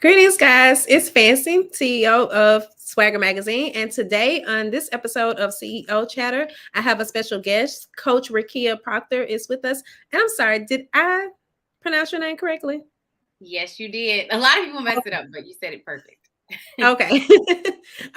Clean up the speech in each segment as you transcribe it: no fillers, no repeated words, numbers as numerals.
Greetings, guys. It's Fancy, CEO of Swagger Magazine. And today, on this episode of CEO Chatter, I have a special guest. Coach Requia Proctor is with us. And I'm sorry, did I pronounce your name correctly? Yes, you did. A lot of people mess it up, but you said it perfect. Okay.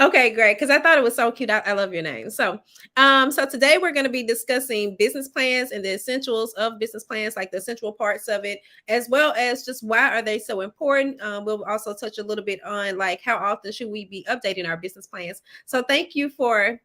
Okay, great. Because I thought it was so cute. I love your name. So today we're going to be discussing business plans and the essentials of business plans, like the essential parts of it, as well as just why are they so important. We'll also touch a little bit on like how often should we be updating our business plans. So thank you for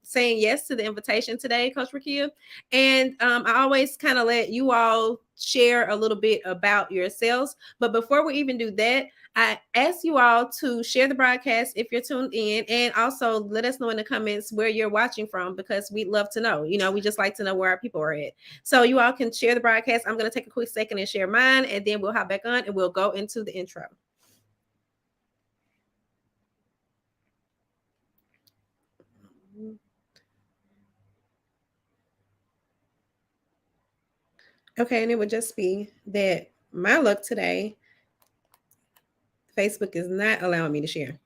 saying yes to the invitation today, Coach Rakia. And I always kind of let you all share a little bit about yourselves. But before we even do that, I ask you all to share the broadcast if you're tuned in, and also let us know in the comments where you're watching from because we'd love to know. We just like to know where our people are at. So you all can share the broadcast. I'm going to take a quick second and share mine, and then we'll hop back on and we'll go into the intro. Okay, and it would just be that my luck today, Facebook is not allowing me to share.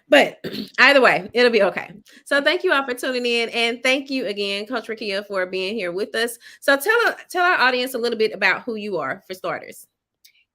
But either way, it'll be okay. So thank you all for tuning in, and thank you again, Coach Rakia, for being here with us. So tell our audience a little bit about who you are for starters.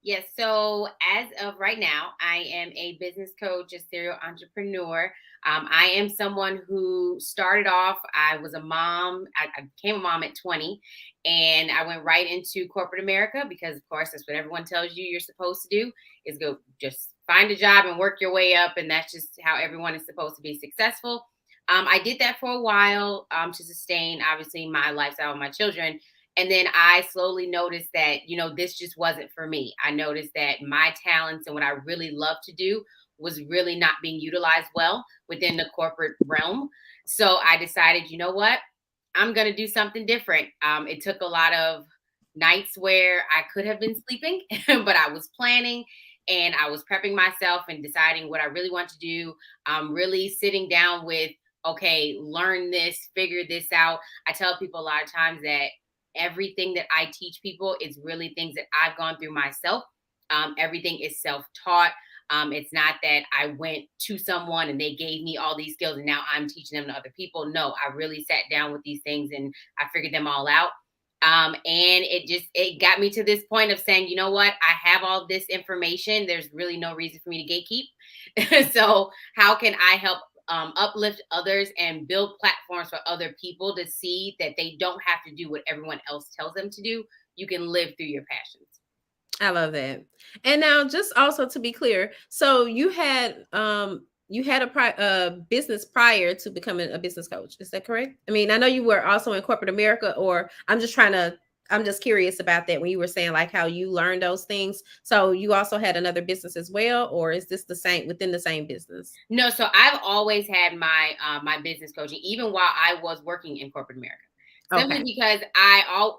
Yes, so as of right now, I am a business coach, a serial entrepreneur. I am someone who started off, I was a mom. I became a mom at 20, and I went right into corporate America because, of course, that's what everyone tells you you're supposed to do is go just find a job and work your way up. And that's just how everyone is supposed to be successful. I did that for a while to sustain, obviously, my lifestyle and my children. And then I slowly noticed that, this just wasn't for me. I noticed that my talents and what I really love to do was really not being utilized well within the corporate realm. So I decided, you know what? I'm going to do something different. It took a lot of nights where I could have been sleeping, but I was planning and I was prepping myself and deciding what I really want to do. Really sitting down with, okay, learn this, figure this out. I tell people a lot of times that everything that I teach people is really things that I've gone through myself. Everything is self-taught. It's not that I went to someone and they gave me all these skills and now I'm teaching them to other people. No, I really sat down with these things and I figured them all out. And it got me to this point of saying, you know what, I have all this information. There's really no reason for me to gatekeep. So how can I help uplift others and build platforms for other people to see that they don't have to do what everyone else tells them to do. You can live through your passions. I love that. And now, just also to be clear, so you had a business prior to becoming a business coach. Is that correct? I mean, I know you were also in corporate America, or I'm just curious about that when you were saying like how you learned those things. So you also had another business as well, or is this the same within the same business? No, so I've always had my business coaching, even while I was working in corporate America. Simply Okay. because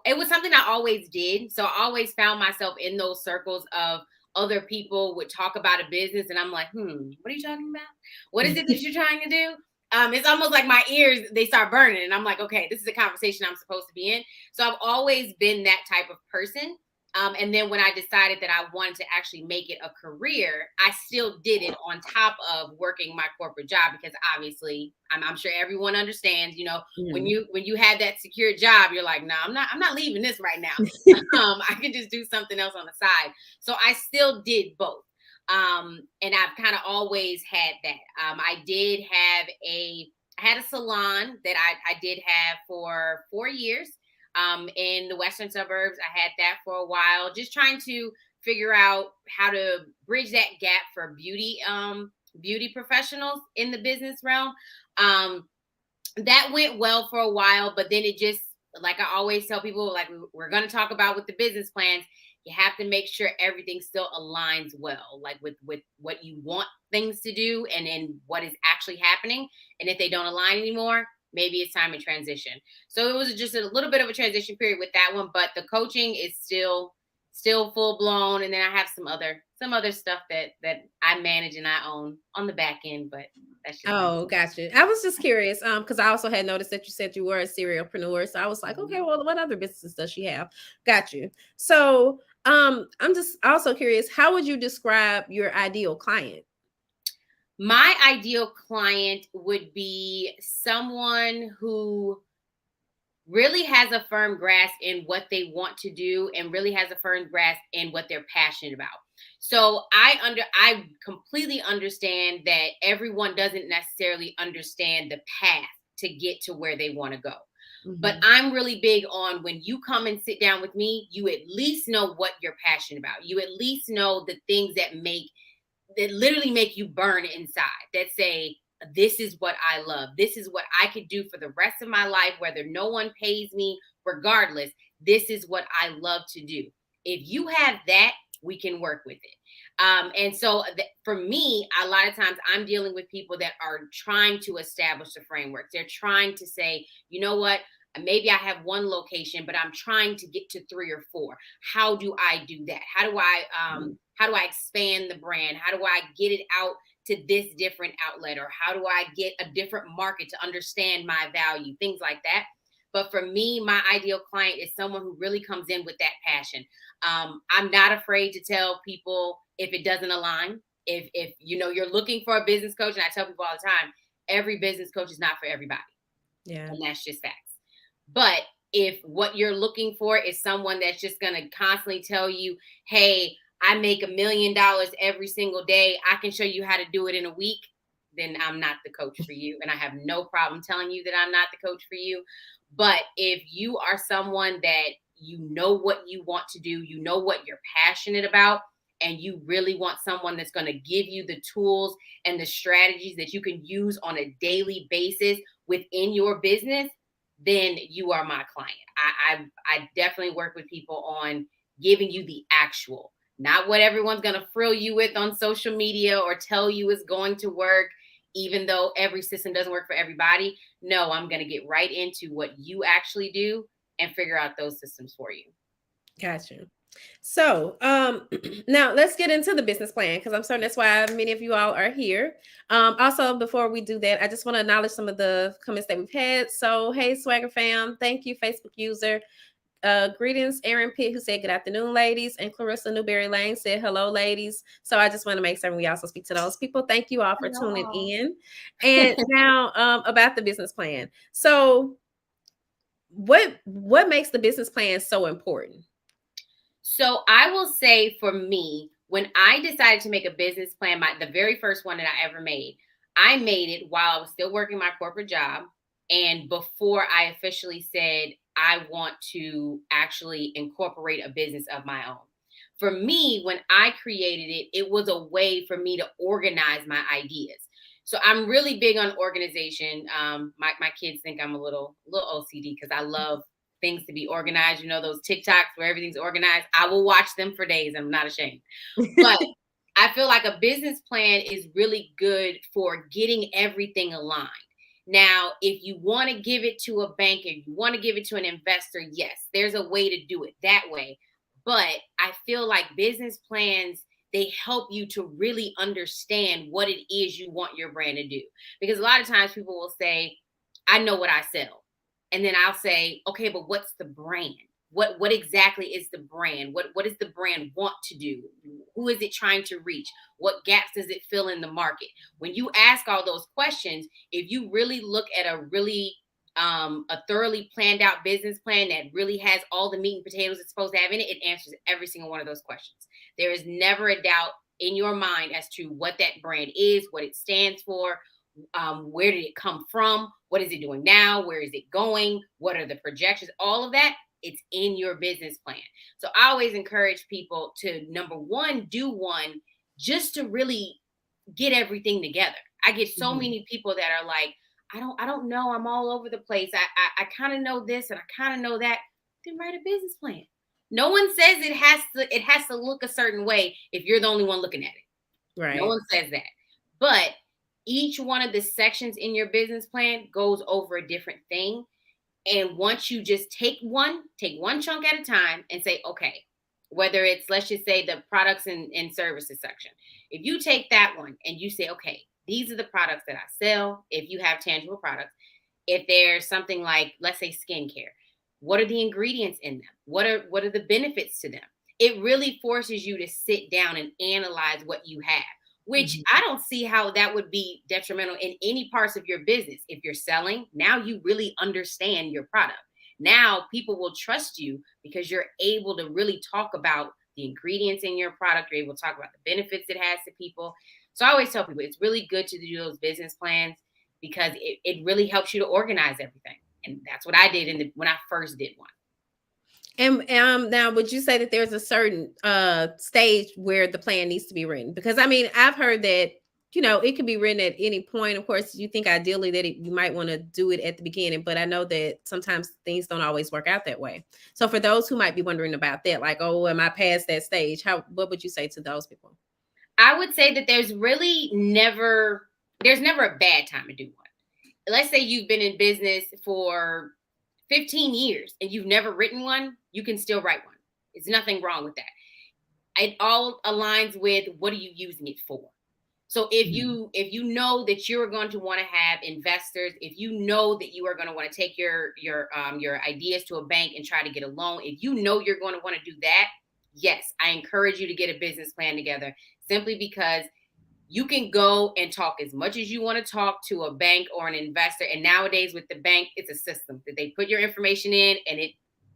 it was something I always did. So I always found myself in those circles of other people would talk about a business, and I'm like, what are you talking about? What is it that you're trying to do? It's almost like my ears, they start burning, and I'm like, okay, this is a conversation I'm supposed to be in. So I've always been that type of person. And then when I decided that I wanted to actually make it a career, I still did it on top of working my corporate job because obviously I'm sure everyone understands, when Mm. you have that secure job, you're like, no, I'm not leaving this right now. I can just do something else on the side. So I still did both. And I've kind of always had that. I had a salon that I did have for 4 years in the western suburbs. I had that for a while, just trying to figure out how to bridge that gap for beauty professionals in the business realm. Um, that went well for a while, but then it just, like I always tell people, like we're going to talk about with the business plans, you have to make sure everything still aligns well, like with what you want things to do and then what is actually happening. And if they don't align anymore, maybe it's time to transition. So it was just a little bit of a transition period with that one, but the coaching is still full blown. And then I have some other stuff that I manage and I own on the back end, but that's just me. Oh, gotcha. I was just curious, because I also had noticed that you said you were a serialpreneur. So I was like, okay, Mhm. well, what other businesses does she have? Got you. So, I'm just also curious, how would you describe your ideal client? My ideal client would be someone who really has a firm grasp in what they want to do and really has a firm grasp in what they're passionate about. So I completely understand that everyone doesn't necessarily understand the path to get to where they want to go. But Mhm. I'm really big on when you come and sit down with me, you at least know what you're passionate about. You at least know the things that literally make you burn inside, that say, this is what I love. This is what I could do for the rest of my life, whether no one pays me, regardless. This is what I love to do. If you have that, we can work with it. And so for me, a lot of times I'm dealing with people that are trying to establish the framework. They're trying to say, you know what? Maybe I have one location, but I'm trying to get to 3 or 4. How do I do that? How do I expand the brand? How do I get it out to this different outlet? Or how do I get a different market to understand my value? Things like that. But for me, my ideal client is someone who really comes in with that passion. I'm not afraid to tell people if it doesn't align. If you're looking for a business coach, and I tell people all the time, every business coach is not for everybody, Yeah. and that's just facts. But if what you're looking for is someone that's just going to constantly tell you, hey, I make $1 million every single day, I can show you how to do it in a week, then I'm not the coach for you. And I have no problem telling you that I'm not the coach for you. But if you are someone that you know what you want to do, you know what you're passionate about, and you really want someone that's going to give you the tools and the strategies that you can use on a daily basis within your business, then you are my client. I definitely work with people on giving you the actual, not what everyone's gonna frill you with on social media or tell you is going to work, even though every system doesn't work for everybody. No, I'm gonna get right into what you actually do and figure out those systems for you. Gotcha. So, now let's get into the business plan because I'm certain that's why many of you all are here. Also, before we do that, I just want to acknowledge some of the comments that we've had. So, hey, Swagger fam, thank you, Facebook user. Greetings, Aaron Pitt, who said good afternoon, ladies, and Clarissa Newberry Lane said hello, ladies. So, I just want to make certain we also speak to those people. Thank you all for tuning Hello. in. And now, about the business plan. So, what makes the business plan so important? So I will say for me, when I decided to make a business plan, the very first one that I ever made, I made it while I was still working my corporate job and before I officially said I want to actually incorporate a business of my own. For me, when I created it, it was a way for me to organize my ideas. So I'm really big on organization. My kids think I'm a little OCD because I love things to be organized. You know, those TikToks where everything's organized. I will watch them for days. I'm not ashamed. But I feel like a business plan is really good for getting everything aligned. Now, if you want to give it to a bank, if you want to give it to an investor, yes, there's a way to do it that way. But I feel like business plans, they help you to really understand what it is you want your brand to do. Because a lot of times people will say, I know what I sell. And then I'll say, okay, but what's the brand? What exactly is the brand? What does the brand want to do? Who is it trying to reach? What gaps does it fill in the market? When you ask all those questions, if you really look at a thoroughly planned out business plan that really has all the meat and potatoes it's supposed to have in it, it answers every single one of those questions. There is never a doubt in your mind as to what that brand is, what it stands for, where did it come from, what is it doing now, where is it going, what are the projections, all of that. It's in your business plan. So I always encourage people to, number one, do one just to really get everything together. I get so Mhm. many people that are like, I don't know, I'm all over the place. I kind of know this and I kind of know that. Then write a business plan. No one says it has to look a certain way if you're the only one looking at it. No Right. one says that. But each one of the sections in your business plan goes over a different thing. And once you just take one chunk at a time and say, okay, whether it's, let's just say, the products and services section. If you take that one and you say, okay, these are the products that I sell, if you have tangible products, if there's something like, let's say, skincare, what are the ingredients in them? What are the benefits to them? it really forces you to sit down and analyze what you have, which Mhm. I don't see how that would be detrimental in any parts of your business. If you're selling, now you really understand your product. Now people will trust you because you're able to really talk about the ingredients in your product. You're able to talk about the benefits it has to people. So I always tell people it's really good to do those business plans because it really helps you to organize everything. And that's what I did when I first did one. And now, would you say that there's a certain stage where the plan needs to be written? Because I mean, I've heard that it can be written at any point. Of course, you think ideally that you might want to do it at the beginning, but I know that sometimes things don't always work out that way. So for those who might be wondering about that, like, oh, am I past that stage? What would you say to those people? I would say that there's never a bad time to do one. Let's say you've been in business for 15 years and you've never written one, you can still write one. There's nothing wrong with that. It all aligns with what are you using it for. So Mhm. if you know that you're going to want to have investors, if you know that you are going to want to take your ideas to a bank and try to get a loan, if you know you're going to want to do that, yes, I encourage you to get a business plan together simply because you can go and talk as much as you want to talk to a bank or an investor. And nowadays with the bank, it's a system that they put your information in and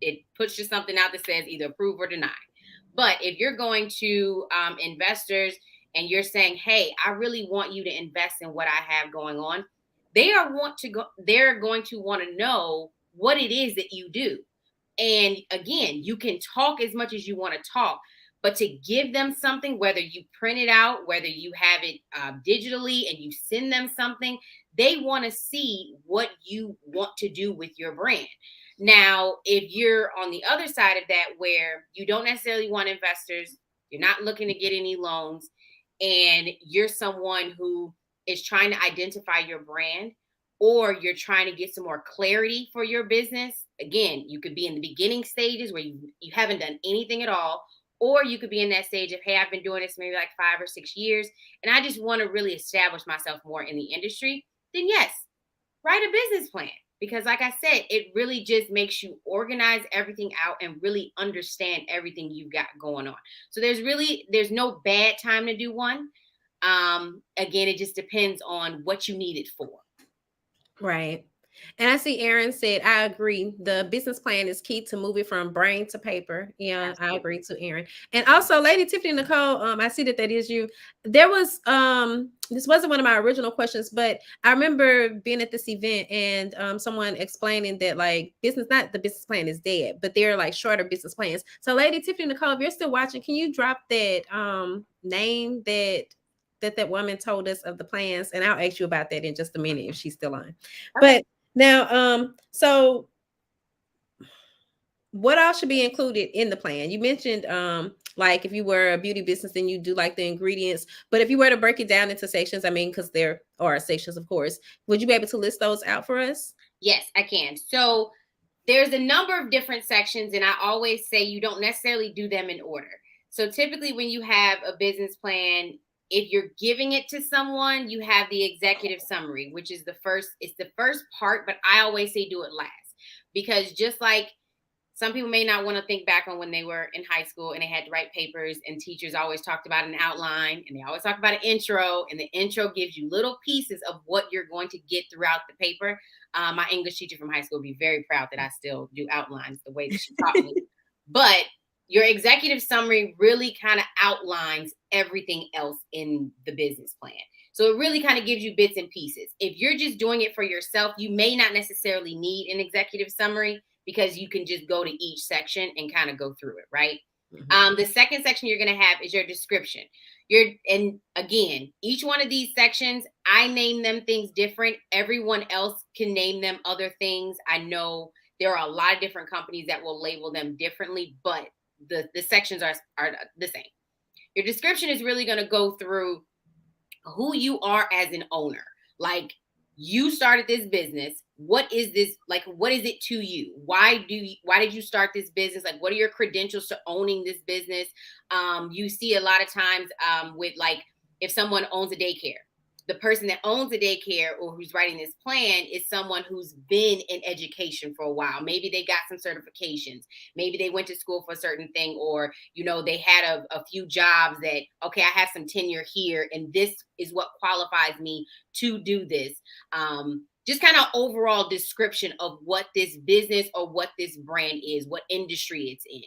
it puts you something out that says either approve or deny. But if you're going to investors and you're saying, "Hey, I really want you to invest in what I have going on," they're going to want to know what it is that you do. And again, you can talk as much as you want to talk, but to give them something, whether you print it out, whether you have it digitally and you send them something, they want to see what you want to do with your brand. Now, if you're on the other side of that, where you don't necessarily want investors, you're not looking to get any loans, and you're someone who is trying to identify your brand, or you're trying to get some more clarity for your business, again, you could be in the beginning stages where you haven't done anything at all, or you could be in that stage of, hey, I've been doing this maybe like 5 or 6 years, and I just want to really establish myself more in the industry. Then yes, write a business plan, because like I said, it really just makes you organize everything out and really understand everything you've got going on. So there's no bad time to do one. Again, it just depends on what you need it for. Right. And I see Aaron said, I agree. The business plan is key to move it from brain to paper. Yeah, I agree Absolutely. to Aaron. And also, Lady Tiffany Nicole, I see that is you. There was this wasn't one of my original questions, but I remember being at this event and someone explaining that like not the business plan is dead, but they're like shorter business plans. So Lady Tiffany Nicole, if you're still watching, can you drop that name that woman told us of the plans? And I'll ask you about that in just a minute if she's still on. Okay. But now, so what all should be included in the plan? You mentioned like if you were a beauty business, then you do like the ingredients. But if you were to break it down into sections, I mean, because there are sections, of course, would you be able to list those out for us? Yes, I can. So there's a number of different sections, and I always say you don't necessarily do them in order. So typically, when you have a business plan, if you're giving it to someone, you have the executive summary, which is the first part, but I always say do it last, because just like some people may not want to think back on when they were in high school and they had to write papers, and teachers always talked about an outline and they always talk about an intro, and the intro gives you little pieces of what you're going to get throughout the paper. My English teacher from high school would be very proud that I still do outlines the way that she taught me. But your executive summary really kind of outlines everything else in the business plan. So it really kind of gives you bits and pieces. If you're just doing it for yourself, you may not necessarily need an executive summary, because you can just go to each section and kind of go through it, right? Mhm. The second section you're going to have is your description. And again, each one of these sections, I name them things different. Everyone else can name them other things. I know there are a lot of different companies that will label them differently, but the sections are the same. Your description is really going to go through who you are as an owner. Like, you started this business. What is this? Like, what is it to you? Why did you start this business? Like, what are your credentials to owning this business? You see a lot of times with, like, if someone owns a daycare, the person that owns the daycare or who's writing this plan is someone who's been in education for a while. Maybe they got some certifications. Maybe they went to school for a certain thing, or, they had a few jobs that, okay, I have some tenure here, and this is what qualifies me to do this. Just kind of overall description of what this business or what this brand is, what industry it's in.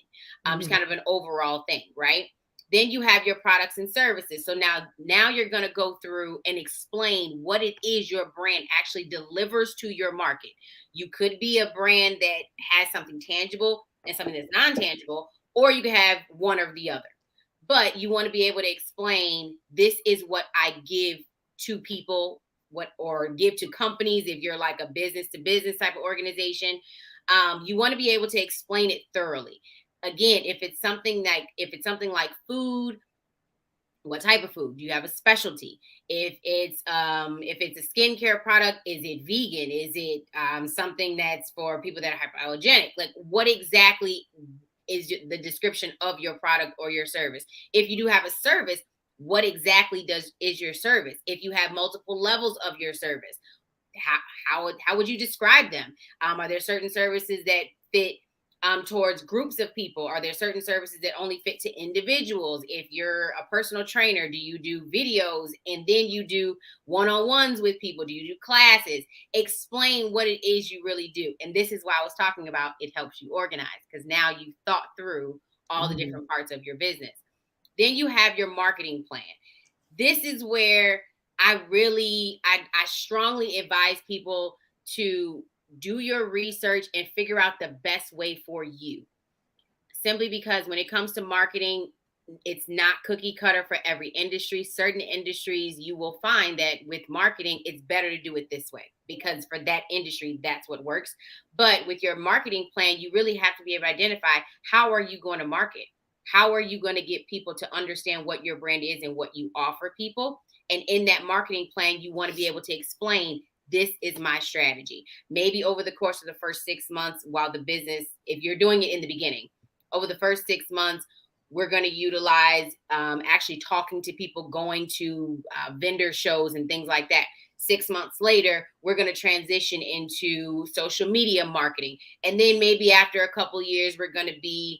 Just Mhm. kind of an overall thing, right? Then you have your products and services. So now you're going to go through and explain what it is your brand actually delivers to your market. You could be a brand that has something tangible and something that's non-tangible, or you could have one or the other. But you want to be able to explain, this is what I give to people, what or give to companies if you're like a business to business type of organization. You want to be able to explain it thoroughly. Again, if it's something like food, what type of food? Do you have a specialty? If it's a skincare product, is it vegan? Is it something that's for people that are hypoallergenic? Like, what exactly is the description of your product or your service? If you do have a service, what exactly is your service? If you have multiple levels of your service, how how would you describe them? Are there certain services that fit towards groups of people? Are there certain services that only fit to individuals? If you're a personal trainer, do you do videos and then you do one-on-ones with people? Do you do classes? Explain what it is you really do. And this is why I was talking about it helps you organize, because now you've thought through all the Mhm. different parts of your business. Then you have your marketing plan. This is where I strongly advise people to do your research and figure out the best way for you. Simply because when it comes to marketing, it's not cookie cutter for every industry. Certain industries, you will find that with marketing, it's better to do it this way because for that industry, that's what works. But with your marketing plan, you really have to be able to identify, how are you going to market? How are you going to get people to understand what your brand is and what you offer people? And in that marketing plan, you want to be able to explain, this is my strategy. Maybe over the course of the first 6 months, while the business, if you're doing it in the beginning, over the first 6 months, we're going to utilize actually talking to people, going to vendor shows and things like that. 6 months later, we're going to transition into social media marketing. And then maybe after a couple years, we're going to do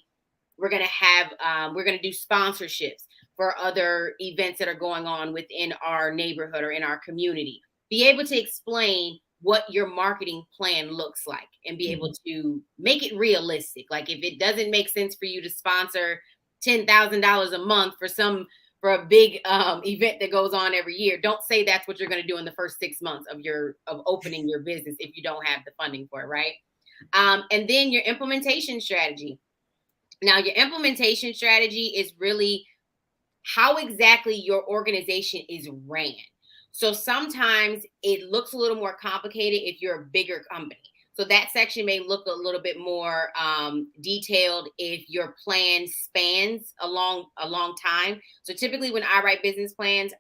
sponsorships for other events that are going on within our neighborhood or in our community. Be able to explain what your marketing plan looks like and be able Mhm. to make it realistic. Like, if it doesn't make sense for you to sponsor $10,000 a month for a big event that goes on every year, don't say that's what you're going to do in the first 6 months of opening your business if you don't have the funding for it, right? And then your implementation strategy. Now, your implementation strategy is really how exactly your organization is ran. So sometimes it looks a little more complicated if you're a bigger company. So that section may look a little bit more detailed if your plan spans a long time. So typically, when I write business plans,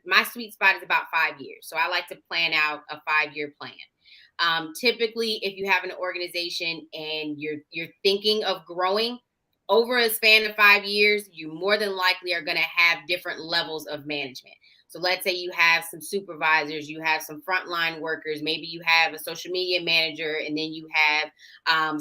my sweet spot is about 5 years. So I like to plan out a 5 year plan. Typically, if you have an organization and you're thinking of growing over a span of 5 years, you more than likely are going to have different levels of management. So let's say you have some supervisors, you have some frontline workers, maybe you have a social media manager, and then you have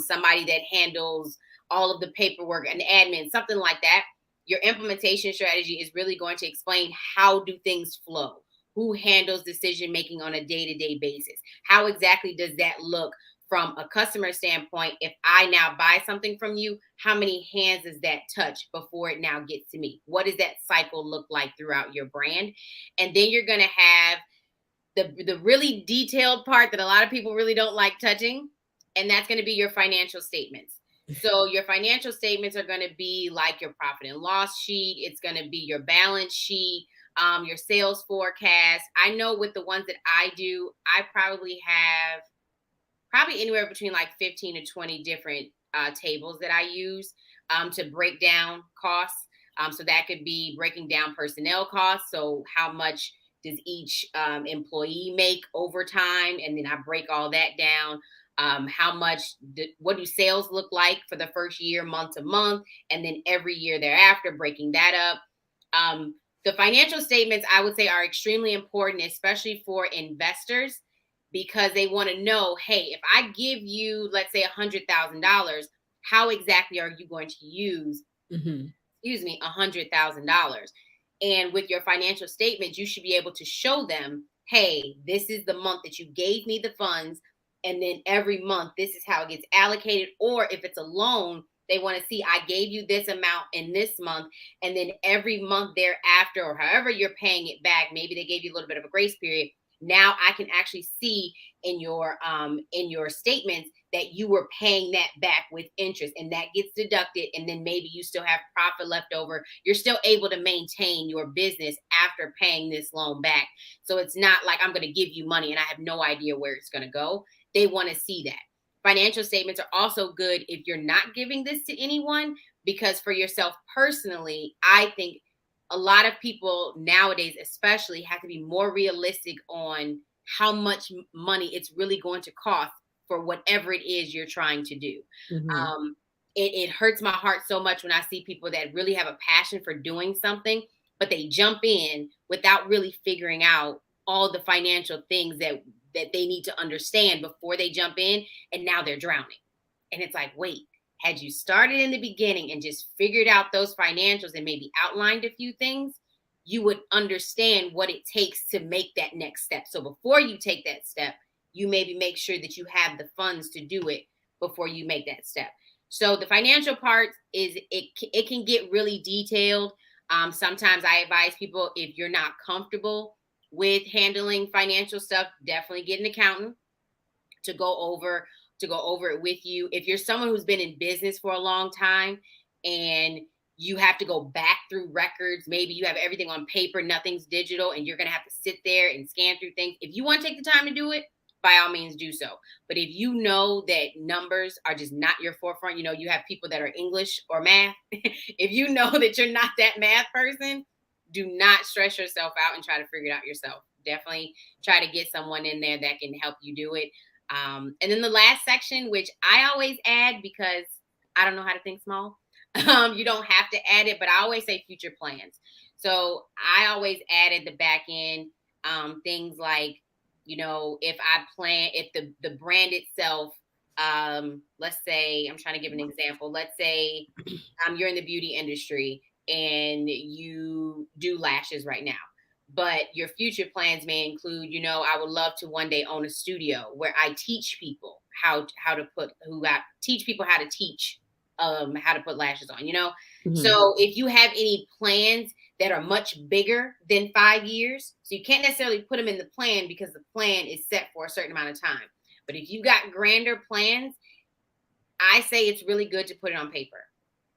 somebody that handles all of the paperwork and admin, something like that. Your implementation strategy is really going to explain, how do things flow? Who handles decision making on a day-to-day basis? How exactly does that look from a customer standpoint? If I now buy something from you, how many hands does that touch before it now gets to me? What does that cycle look like throughout your brand? And then you're going to have the really detailed part that a lot of people really don't like touching, and that's going to be your financial statements. So your financial statements are going to be like your profit and loss sheet. It's going to be your balance sheet, your sales forecast. I know with the ones that I do, I probably anywhere between like 15 to 20 different tables that I use to break down costs. So that could be breaking down personnel costs. So how much does each employee make overtime? And then I break all that down. What do sales look like for the first year, month to month, and then every year thereafter, breaking that up. The financial statements, I would say, are extremely important, especially for investors, because they want to know, hey, if I give you, let's say, $100,000, how exactly are you going to use, Mhm. excuse me, $100,000? And with your financial statements, you should be able to show them, hey, this is the month that you gave me the funds. And then every month, this is how it gets allocated. Or if it's a loan, they want to see, I gave you this amount in this month. And then every month thereafter, or however you're paying it back, maybe they gave you a little bit of a grace period. Now I can actually see in your statements that you were paying that back with interest, and that gets deducted, and then maybe you still have profit left over. You're still able to maintain your business after paying this loan back. So it's not like I'm going to give you money and I have no idea where it's going to go. They want to see that. Financial statements are also good if you're not giving this to anyone, because for yourself personally, I think a lot of people nowadays especially have to be more realistic on how much money it's really going to cost for whatever it is you're trying to do. Mhm. Um, it hurts my heart so much when I see people that really have a passion for doing something, but they jump in without really figuring out all the financial things that they need to understand before they jump in, and now they're drowning. And it's like, wait, had you started in the beginning and just figured out those financials and maybe outlined a few things, you would understand what it takes to make that next step. So before you take that step, you maybe make sure that you have the funds to do it before you make that step. So the financial part is, it can get really detailed. Sometimes I advise people, if you're not comfortable with handling financial stuff, definitely get an accountant to go over it with you. If you're someone who's been in business for a long time and you have to go back through records, maybe you have everything on paper, nothing's digital, and you're going to have to sit there and scan through things. If you want to take the time to do it, by all means do so. But if you know that numbers are just not your forefront, you have people that are English or math. If you know that you're not that math person, do not stress yourself out and try to figure it out yourself. Definitely try to get someone in there that can help you do it. And then the last section, which I always add because I don't know how to think small. You don't have to add it, but I always say future plans. So I always added the back end, things like, if the brand itself, let's say, I'm trying to give an example. Let's say you're in the beauty industry and you do lashes right now, but your future plans may include, I would love to one day own a studio where I teach people teach people how to teach, how to put lashes on, Mhm. so if you have any plans that are much bigger than 5 years, so you can't necessarily put them in the plan because the plan is set for a certain amount of time, but if you got grander plans, I say it's really good to put it on paper.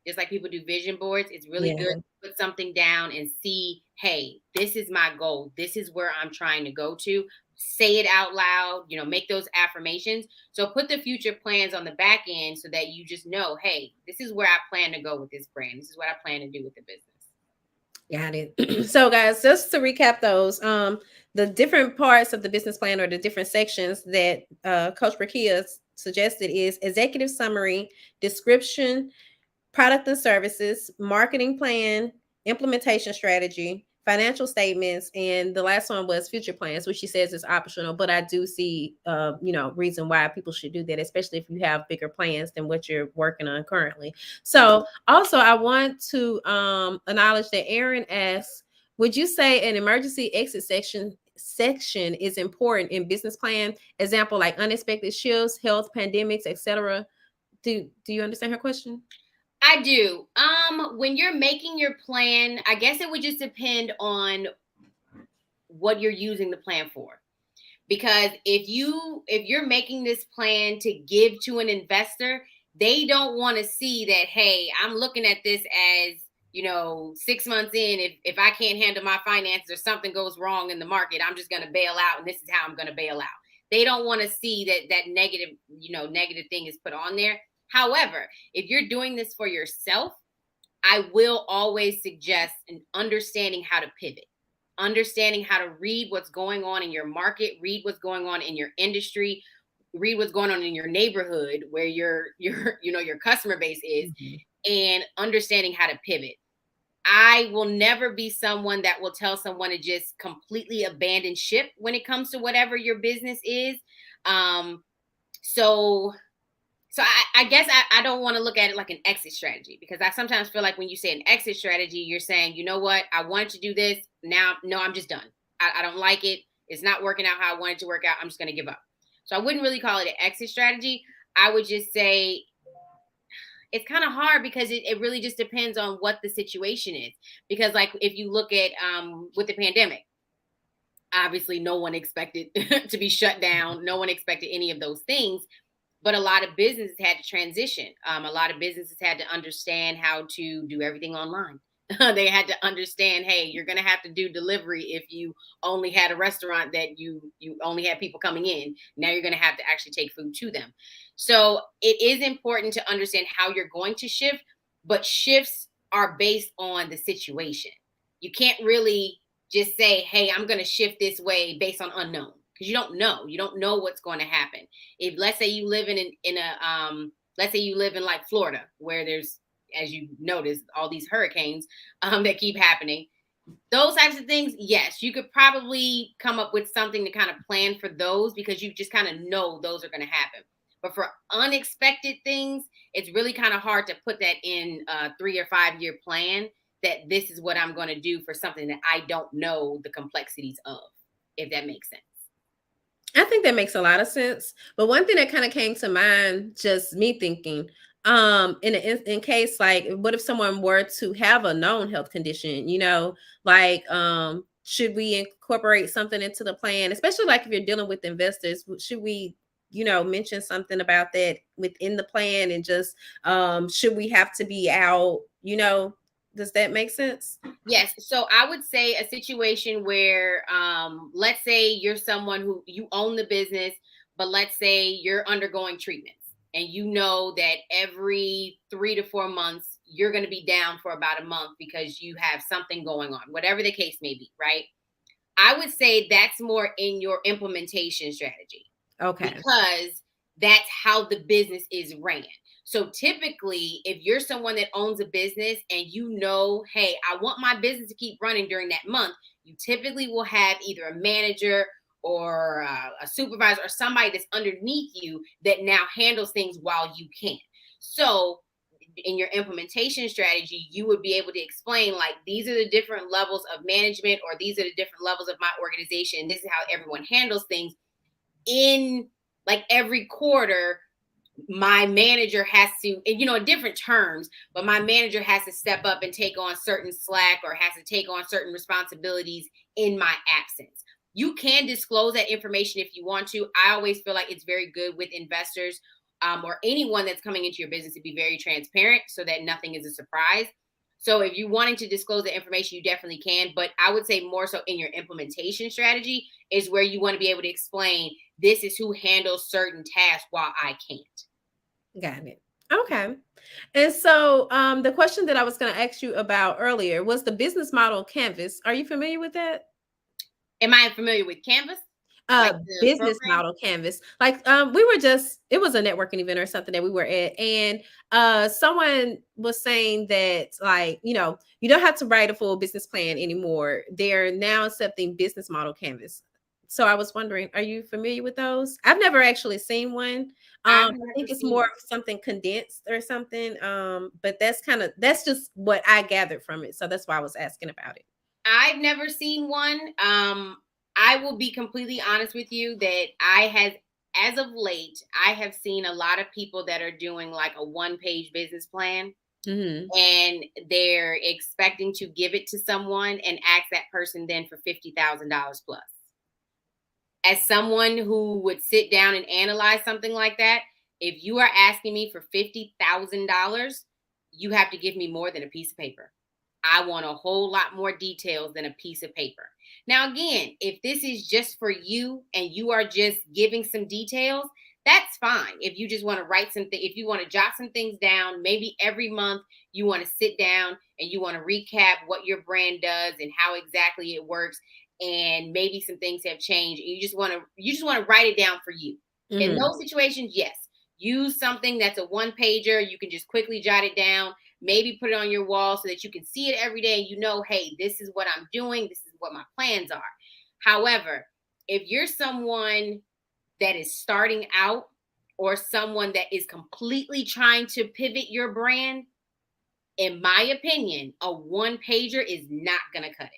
Just like people do vision boards, it's really good Yeah. to put something down and see, hey, this is my goal. This is where I'm trying to go to. Say it out loud, make those affirmations. So put the future plans on the back end so that you just know, hey, this is where I plan to go with this brand. This is what I plan to do with the business. Got it. So, guys, just to recap those, the different parts of the business plan or the different sections that Coach Requia suggested is executive summary, description, product and services, marketing plan, implementation strategy, financial statements, and the last one was future plans, which she says is optional. But I do see, reason why people should do that, especially if you have bigger plans than what you're working on currently. So, also, I want to acknowledge that Aaron asks, would you say an emergency exit section is important in business plan? Example like unexpected shifts, health, pandemics, etc. Do you understand her question? I do. When you're making your plan, I guess it would just depend on what you're using the plan for. Because if you're making this plan to give to an investor, they don't want to see that, hey, I'm looking at this as, 6 months in, if I can't handle my finances or something goes wrong in the market, I'm just going to bail out, and this is how I'm going to bail out. They don't want to see that negative thing is put on there. However, if you're doing this for yourself, I will always suggest an understanding how to pivot, understanding how to read what's going on in your market, read what's going on in your industry, read what's going on in your neighborhood where your customer base is, Mhm. and understanding how to pivot. I will never be someone that will tell someone to just completely abandon ship when it comes to whatever your business is. Um, so I guess I don't want to look at it like an exit strategy, because I sometimes feel like when you say an exit strategy, you're saying, you know what, I wanted to do this. Now, no, I'm just done. I don't like it. It's not working out how I wanted to work out. I'm just going to give up. So I wouldn't really call it an exit strategy. I would just say it's kind of hard, because it really just depends on what the situation is. Because like if you look at with the pandemic, obviously no one expected to be shut down. No one expected any of those things. But a lot of businesses had to transition. A lot of businesses had to understand how to do everything online. They had to understand, hey, you're going to have to do delivery. If you only had a restaurant that you only had people coming in, now you're going to have to actually take food to them. So it is important to understand how you're going to shift, but shifts are based on the situation. You can't really just say, hey, I'm going to shift this way based on unknown, because you don't know what's going to happen. If let's say you live in a let's say you live in like Florida, where there's, as you notice, all these hurricanes that keep happening, those types of things, yes, you could probably come up with something to kind of plan for those, because you just kind of know those are going to happen. But for unexpected things, it's really kind of hard to put that in a 3 or 5 year plan, that this is what I'm going to do for something that I don't know the complexities of, if that makes sense. I think that makes a lot of sense. But one thing that kind of came to mind, just me thinking, in case, like, what if someone were to have a known health condition, like, should we incorporate something into the plan, especially like if you're dealing with investors? Should we, mention something about that within the plan, and just, should we have to be out, does that make sense? Yes. So I would say a situation where, let's say you're someone who you own the business, but let's say you're undergoing treatments, and you know that every 3 to 4 months, you're going to be down for about a month because you have something going on, whatever the case may be, right? I would say that's more in your implementation strategy, Okay. because that's how the business is ran. So typically, if you're someone that owns a business and you know, hey, I want my business to keep running during that month, you typically will have either a manager or a supervisor or somebody that's underneath you that now handles things while you can. So in your implementation strategy, you would be able to explain, like, these are the different levels of management, or these are the different levels of my organization, and this is how everyone handles things. In like every quarter, my manager has to, in different terms, but my manager has to step up and take on certain slack, or has to take on certain responsibilities in my absence. You can disclose that information if you want to. I always feel like it's very good with investors, or anyone that's coming into your business, to be very transparent, so that nothing is a surprise. So if you're wanting to disclose the information, you definitely can. But I would say more so in your implementation strategy is where you want to be able to explain, this is who handles certain tasks while I can't. Got it. Okay. And so, the question that I was going to ask you about earlier was the business model canvas. Are you familiar with that? Am I familiar with Canvas? Like the Business program? model canvas. Like, it was a networking event or something that we were at, and someone was saying that, like, you don't have to write a full business plan anymore. They're now accepting business model canvas. So I was wondering, are you familiar with those? I've never actually seen one. I've I never think it's seen more of one. something condensed or something. But that's just what I gathered from it. So that's why I was asking about it. I've never seen one. I will be completely honest with you that as of late, I have seen a lot of people that are doing like a one-page business plan, Hmm. and they're expecting to give it to someone and ask that person then for $50,000 plus. As someone who would sit down and analyze something like that, if you are asking me for $50,000, you have to give me more than a piece of paper. I want a whole lot more details than a piece of paper. Now, again, if this is just for you and you are just giving some details, that's fine. If you just want to write something, if you want to jot some things down, maybe every month you want to sit down and you want to recap what your brand does and how exactly it works, and maybe some things have changed, and you just want to write it down for you. In Hmm. those situations, yes, use something that's a one pager. You can just quickly jot it down. maybe put it on your wall so that you can see it every day and you know, hey, this is what I'm doing, this is what my plans are. However, if you're someone that is starting out or someone that is completely trying to pivot your brand, in my opinion, a one pager is not going to cut it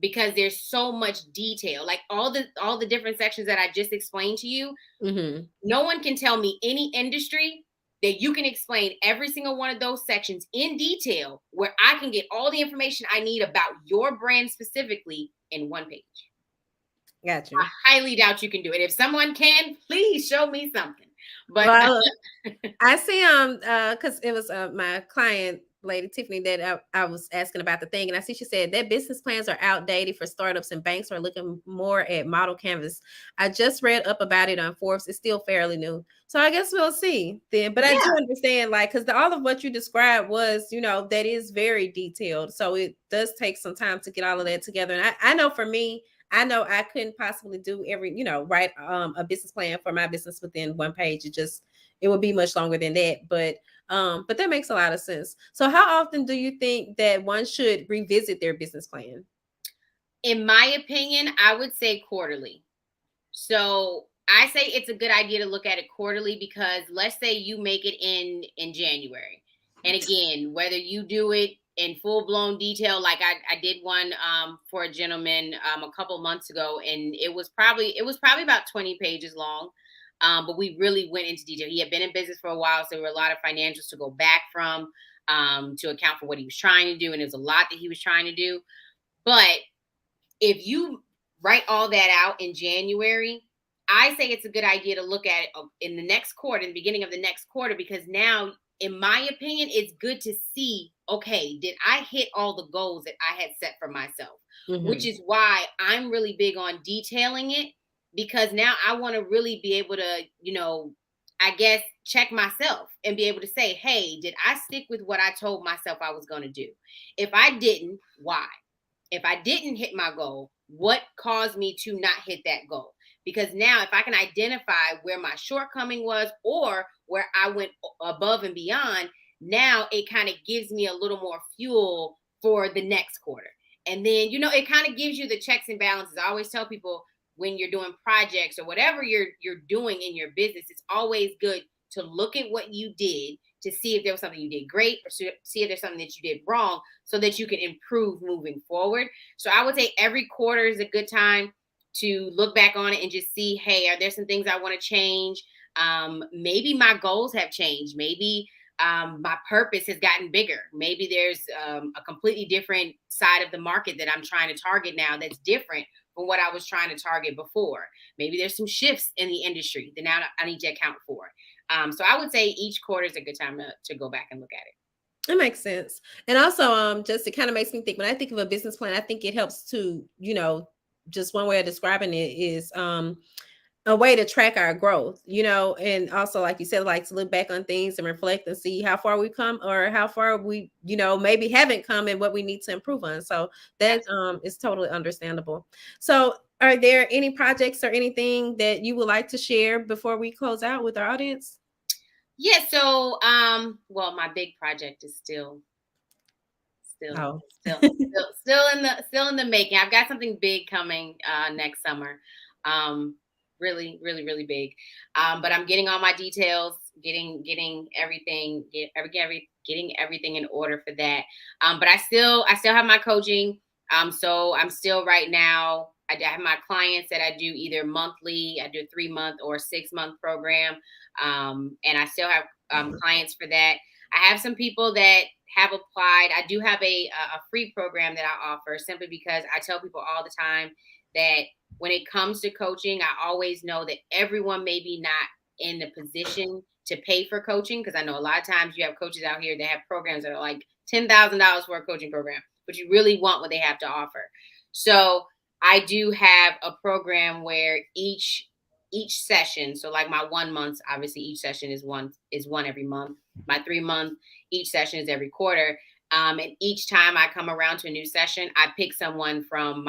because there's so much detail. Like all the different sections that I just explained to you, Mm-hmm. no one can tell me any industry that you can explain every single one of those sections in detail where I can get all the information I need about your brand specifically in one page. Got you. I highly doubt you can do it. If someone can, please show me something. But Well, I see because it was my client lady Tiffany that I was asking about the thing, and I see she said that business plans are outdated for startups and banks are looking more at model canvas. I just read up about it on Forbes. It's still fairly new, so I guess we'll see then. But I do yeah, understand, like, because all of what you described was, that is very detailed, so it does take some time to get all of that together. And I know for me, I know I couldn't possibly do write a business plan for my business within one page. It would be much longer than that, but that makes a lot of sense. So how often do you think that one should revisit their business plan? in my opinion, I would say quarterly. So I say it's a good idea to look at it quarterly because let's say you make it in January. And again, whether you do it in full blown detail, like I did one for a gentleman a couple months ago, and it was probably about 20 pages long. But we really went into detail. He had been in business for a while, so there were a lot of financials to go back from to account for what he was trying to do, and it was a lot that he was trying to do. But if you write all that out in January, I say it's a good idea to look at it in the next quarter, in the beginning of the next quarter, because now, in my opinion, it's good to see, okay, did I hit all the goals that I had set for myself? Which Mhm. is why I'm really big on detailing it, because now I want to really be able to, I guess, check myself and be able to say, hey, did I stick with what I told myself I was going to do? If I didn't, why? If I didn't hit my goal, what caused me to not hit that goal? Because now, if I can identify where my shortcoming was or where I went above and beyond, now it kind of gives me a little more fuel for the next quarter. And then, it kind of gives you the checks and balances. I always tell people when you're doing projects or whatever you're doing in your business, it's always good to look at what you did to see if there was something you did great or see if there's something that you did wrong so that you can improve moving forward. So I would say every quarter is a good time to look back on it and just see, hey, are there some things I want to change? Maybe my goals have changed. Maybe my purpose has gotten bigger. Maybe there's a completely different side of the market that I'm trying to target now that's different from what I was trying to target before. Maybe there's some shifts in the industry that now I need to account for. So I would say each quarter is a good time to go back and look at it. It makes sense. And also, just it kind of makes me think when I think of a business plan, I think it helps to, just one way of describing it is a way to track our growth, and also, like you said, like to look back on things and reflect and see how far we've come or how far we, maybe haven't come and what we need to improve on. So that is totally understandable. So are there any projects or anything that you would like to share before we close out with our audience? Yeah, so well, my big project is still Oh. still still in the making. I've got something big coming next summer. Really, really, really big. But I'm getting all my details, getting everything, getting everything in order for that. But I still have my coaching. So I'm still right now. I have my clients that I do either monthly. I do a 3 month or 6 month program. And I still have clients for that. I have some people that have applied. I do have a free program that I offer simply because I tell people all the time that when it comes to coaching, I always know that everyone may be not in the position to pay for coaching, because I know a lot of times you have coaches out here that have programs that are like $10,000 for a coaching program, but you really want what they have to offer. So I do have a program where each session, so like my 1 month, obviously each session is one every month. My 3 month, each session is every quarter. And each time I come around to a new session, I pick someone from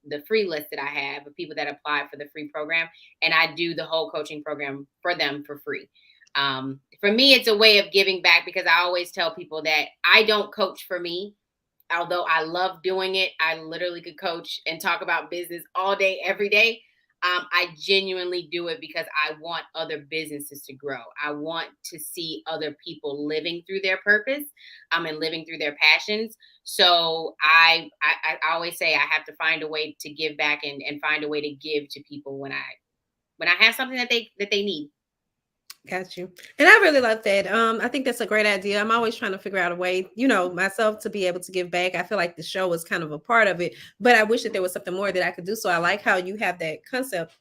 the free list that I have of people that apply for the free program, and I do the whole coaching program for them for free. for me, it's a way of giving back, because I always tell people that I don't coach for me. Although I love doing it, I literally could coach and talk about business all day, every day. I genuinely do it because I want other businesses to grow. I want to see other people living through their purpose, and living through their passions. So I always say I have to find a way to give back, and find a way to give to people when I have something that they need. Got you. And I really love that. I think that's a great idea. I'm always trying to figure out a way, myself to be able to give back. I feel like the show is kind of a part of it, but I wish that there was something more that I could do. So I like how you have that concept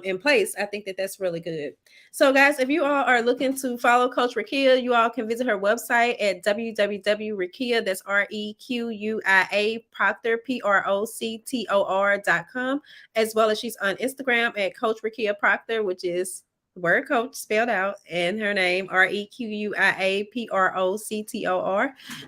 in place. I think that that's really good. So guys, if you all are looking to follow Coach Requia, you all can visit her website at www.requia, that's Requia Proctor, Proctor.com, as well as she's on Instagram at Coach Requia Proctor, which is word coach spelled out, and her name Requia Proctor.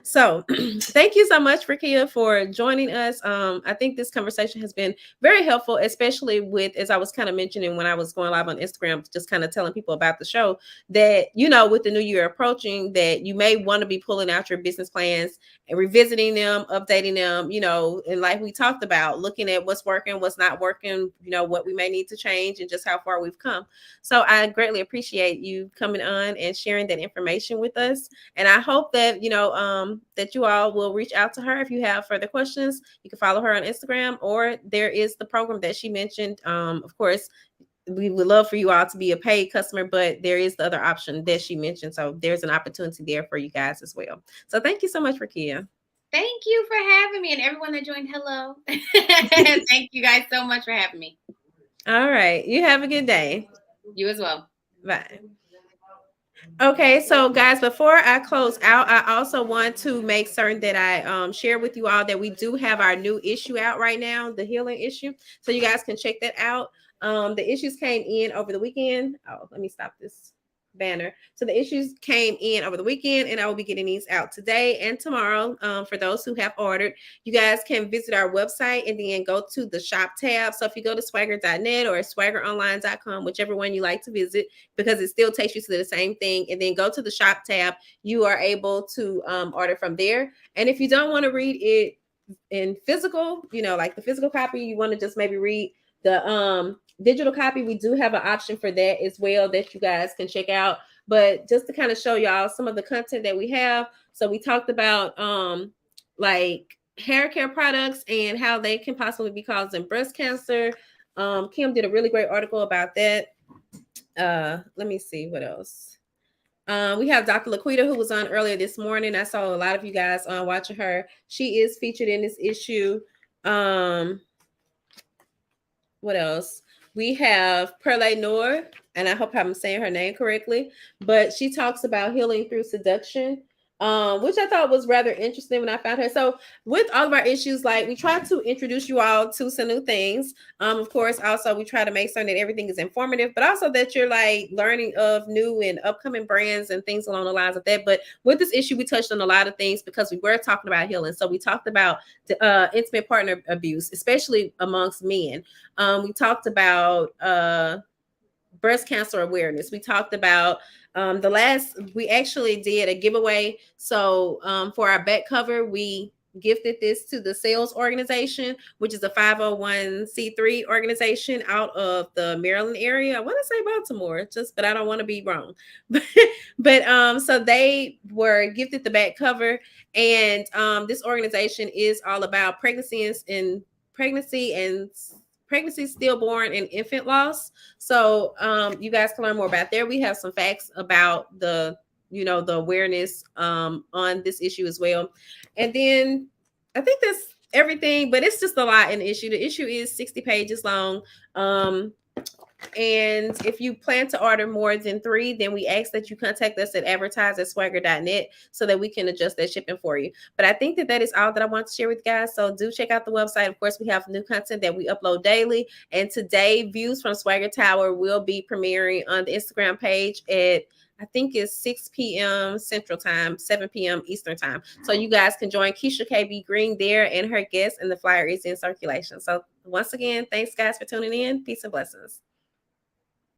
So thank you so much, Requia, for joining us. I think this conversation has been very helpful, especially with, as I was kind of mentioning when I was going live on Instagram, just kind of telling people about the show, that with the new year approaching, that you may want to be pulling out your business plans and revisiting them, updating them, and like we talked about, looking at what's working, what's not working, what we may need to change, and just how far we've come. So I greatly appreciate you coming on and sharing that information with us. And I hope that, that you all will reach out to her if you have further questions. You can follow her on Instagram, or there is the program that she mentioned. Of course, we would love for you all to be a paid customer, but there is the other option that she mentioned. So there's an opportunity there for you guys as well. So thank you so much, Requia. Thank you for having me, and everyone that joined, hello. Thank you guys so much for having me. All right. You have a good day. You as well. Bye. Okay, so guys, before I close out, I also want to make certain that I share with you all that we do have our new issue out right now, the healing issue. So you guys can check that out. The issues came in over the weekend. Oh, let me stop this banner. So the issues came in over the weekend, and I will be getting these out today and tomorrow. For those who have ordered, you guys can visit our website and then go to the shop tab. So if you go to swagger.net or swaggeronline.com, whichever one you like to visit, because it still takes you to the same thing, and then go to the shop tab, you are able to order from there. And if you don't want to read it in physical, like the physical copy, you want to just maybe read the digital copy, we do have an option for that as well that you guys can check out. But just to kind of show y'all some of the content that we have. So we talked about like hair care products and how they can possibly be causing breast cancer. Kim did a really great article about that. Let me see what else. We have Dr. Laquita, who was on earlier this morning. I saw a lot of you guys watching her. She is featured in this issue. What else? We have Perle Noor, and I hope I'm saying her name correctly, but she talks about healing through seduction, which I thought was rather interesting when I found her. So with all of our issues, like, we try to introduce you all to some new things. Of course, also we try to make certain that everything is informative, but also that you're like learning of new and upcoming brands and things along the lines of that. But with this issue, we touched on a lot of things because we were talking about healing. So we talked about the intimate partner abuse, especially amongst men. We talked about breast cancer awareness. We talked about we actually did a giveaway. So for our back cover, we gifted this to the sales organization, which is a 501c3 organization out of the Maryland area. I want to say Baltimore, but I don't want to be wrong. but so they were gifted the back cover, and this organization is all about pregnancy, stillborn, and infant loss. So you guys can learn more about there. We have some facts about the awareness on this issue as well. And then I think that's everything, but it's just a lot in the issue. The issue is 60 pages long. And if you plan to order more than 3, then we ask that you contact us at advertise@swagger.net so that we can adjust that shipping for you. But I think that is all that I want to share with you guys. So do check out the website. Of course, we have new content that we upload daily. And today, Views from Swagger Tower will be premiering on the Instagram page at, I think it's 6 p.m. Central Time, 7 p.m. Eastern Time. So you guys can join Keisha KB Green there and her guests, and the flyer is in circulation. So once again, thanks guys for tuning in. Peace and blessings.